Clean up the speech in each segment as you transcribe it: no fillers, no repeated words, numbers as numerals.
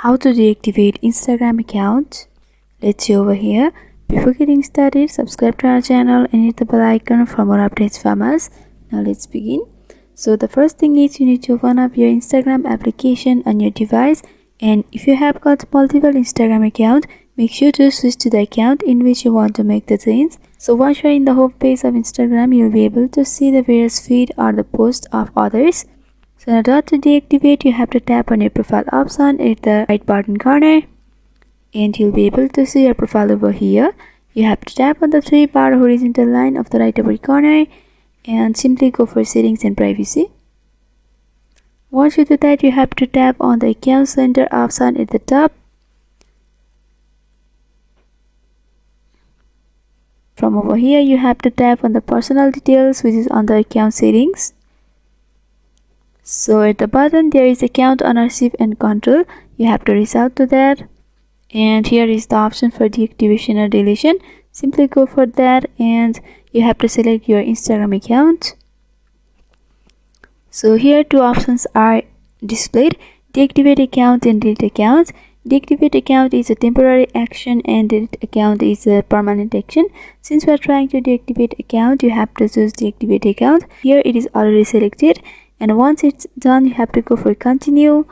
How to deactivate Instagram account. Let's see over here. Before getting started, subscribe to our channel and hit the bell icon for more updates from us. Now let's begin. So the first thing is you need to open up your Instagram application on your device, and if you have got multiple Instagram accounts, make sure to switch to the account in which you want to make the change. So once you're in the home page of Instagram, you'll be able to see the various feed or the posts of others. So in order to deactivate, you have to tap on your profile option at the right bottom corner, and you'll be able to see your profile over here. You have to tap on the three-bar horizontal line of the right upper corner and simply go for settings and privacy. Once you do that, you have to tap on the account center option at the top. From over here, you have to tap on the personal details, which is on the account settings. So at the bottom there is account ownership and control. You have to reach out to that, and here is the option for deactivation or deletion. Simply go for that, and you have to select your Instagram account. So here two options are displayed: deactivate account and delete account. Deactivate account is a temporary action and delete account is a permanent action. Since we are trying to deactivate account, you have to choose deactivate account. Here it is already selected, and once it's done, you have to go for continue.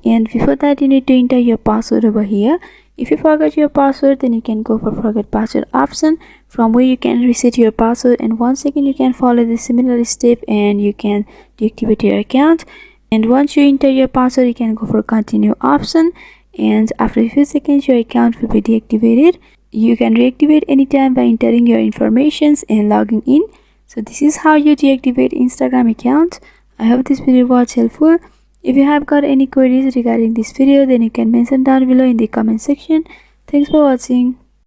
And before that, you need to enter your password over here. If you forgot your password, then you can go for forget password option, from where you can reset your password, and once again you can follow the similar step and you can deactivate your account. And once you enter your password, you can go for continue option, and after a few seconds your account will be deactivated. You can reactivate anytime by entering your informations and logging in. So this is how you deactivate Instagram account. I hope this video was helpful. If you have got any queries regarding this video, then you can mention down below in the comment section. Thanks for watching.